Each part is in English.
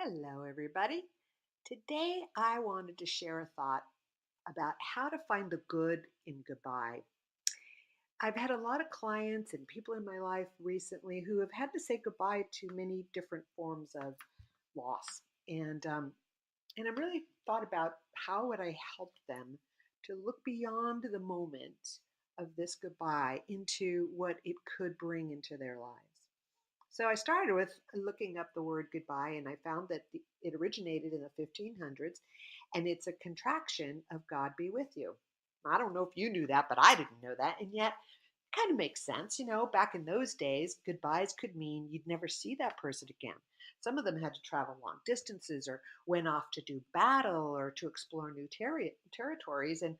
Hello, everybody. Today, I wanted to share a thought about how to find the good in goodbye. I've had a lot of clients and people in my life recently who have had to say goodbye to many different forms of loss, and I'm really thought about how would I help them to look beyond the moment of this goodbye into what it could bring into their lives. So I started with looking up the word goodbye, and I found that it originated in the 1500s, and it's a contraction of God be with you. I don't know if you knew that, but I didn't know that. And yet, it kind of makes sense. Back in those days, goodbyes could mean you'd never see that person again. Some of them had to travel long distances or went off to do battle or to explore new territories. And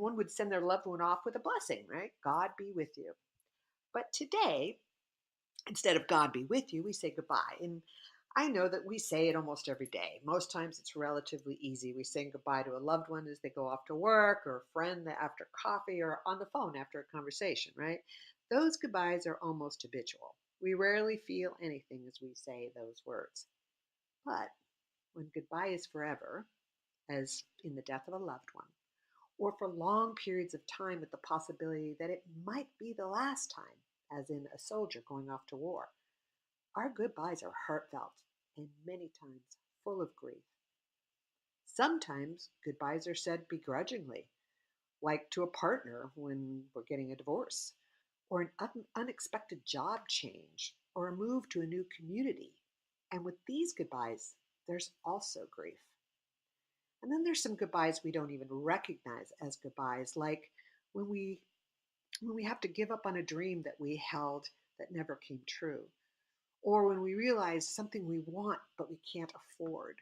one would send their loved one off with a blessing, right? God be with you. But today, instead of God be with you, we say goodbye. And I know that we say it almost every day. Most times it's relatively easy. We say goodbye to a loved one as they go off to work, or a friend after coffee, or on the phone after a conversation, right? Those goodbyes are almost habitual. We rarely feel anything as we say those words. But when goodbye is forever, as in the death of a loved one, or for long periods of time with the possibility that it might be the last time, as in a soldier going off to war, our goodbyes are heartfelt and many times full of grief. Sometimes goodbyes are said begrudgingly, like to a partner when we're getting a divorce, or an unexpected job change, or a move to a new community. And with these goodbyes, there's also grief. And then there's some goodbyes we don't even recognize as goodbyes, like when we when we have to give up on a dream that we held that never came true, or when we realize something we want but we can't afford,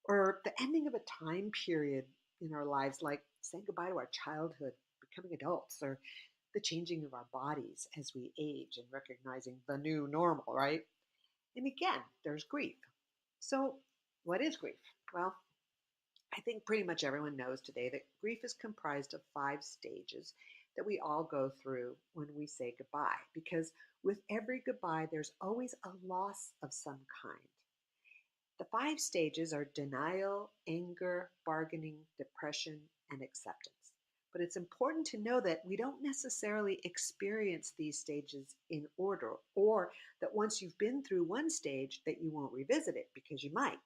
or the ending of a time period in our lives, like saying goodbye to our childhood, becoming adults, or the changing of our bodies as we age and recognizing the new normal, right? And again, there's grief. So, what is grief? Well, I think pretty much everyone knows today that grief is comprised of 5 stages that we all go through when we say goodbye, because with every goodbye, there's always a loss of some kind. The 5 stages are denial, anger, bargaining, depression, and acceptance. But it's important to know that we don't necessarily experience these stages in order, or that once you've been through one stage that you won't revisit it, because you might.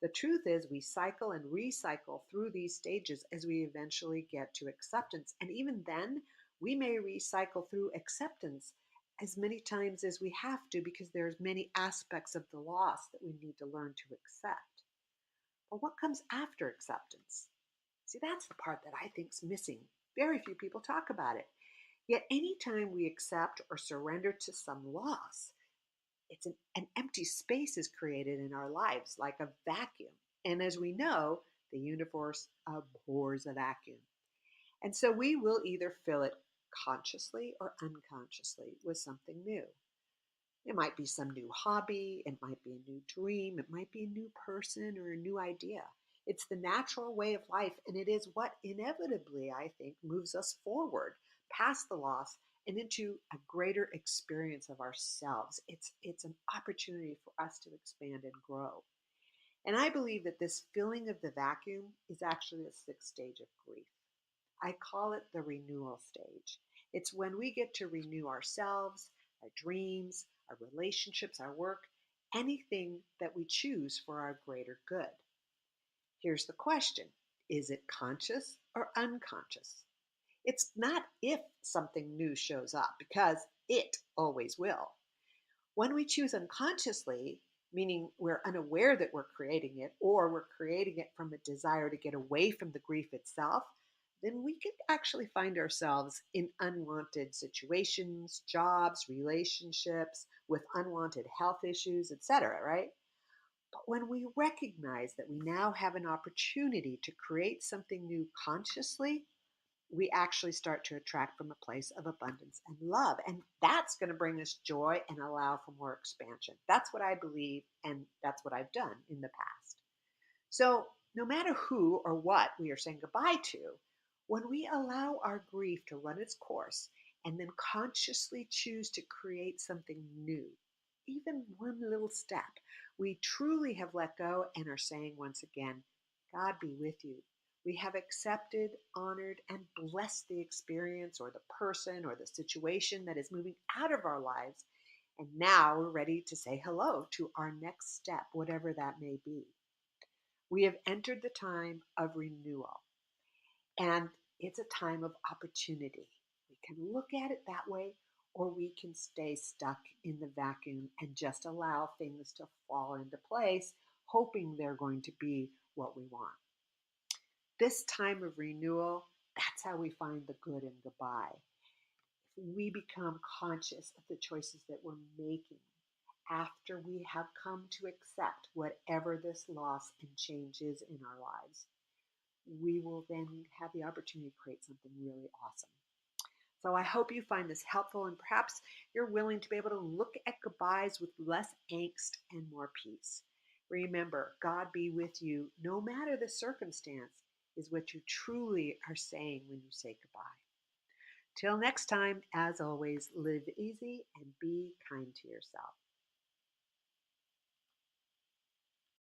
The truth is we cycle and recycle through these stages as we eventually get to acceptance. And even then, we may recycle through acceptance as many times as we have to, because there's many aspects of the loss that we need to learn to accept. But what comes after acceptance? See, that's the part that I think's missing. Very few people talk about it. Yet anytime we accept or surrender to some loss, an empty space is created in our lives, like a vacuum. And as we know, the universe abhors a vacuum. And so we will either fill it consciously or unconsciously with something new. It might be some new hobby, it might be a new dream, it might be a new person or a new idea. It's the natural way of life, and it is what inevitably, I think, moves us forward past the loss and into a greater experience of ourselves. It's an opportunity for us to expand and grow. And I believe that this filling of the vacuum is actually the 6th stage of grief. I call it the renewal stage. It's when we get to renew ourselves, our dreams, our relationships, our work, anything that we choose for our greater good. Here's the question: is it conscious or unconscious? It's not if something new shows up, because it always will. When we choose unconsciously, meaning we're unaware that we're creating it, or we're creating it from a desire to get away from the grief itself, then we can actually find ourselves in unwanted situations, jobs, relationships, with unwanted health issues, etc., right? But when we recognize that we now have an opportunity to create something new consciously, we actually start to attract from a place of abundance and love. And that's going to bring us joy and allow for more expansion. That's what I believe, and that's what I've done in the past. So, no matter who or what we are saying goodbye to, when we allow our grief to run its course and then consciously choose to create something new, even one little step, We truly have let go and are saying once again, God be with you. We have accepted, honored, and blessed the experience or the person or the situation that is moving out of our lives. And now we're ready to say hello to our next step, whatever that may be. We have entered the time of renewal, and it's a time of opportunity. We can look at it that way, or we can stay stuck in the vacuum and just allow things to fall into place, hoping they're going to be what we want. This time of renewal, that's how we find the good in goodbye. We become conscious of the choices that we're making after we have come to accept whatever this loss and change is in our lives. We will then have the opportunity to create something really awesome. So I hope you find this helpful, and perhaps you're willing to be able to look at goodbyes with less angst and more peace. Remember, God be with you no matter the circumstance is what you truly are saying when you say goodbye. Till next time, as always, live easy and be kind to yourself.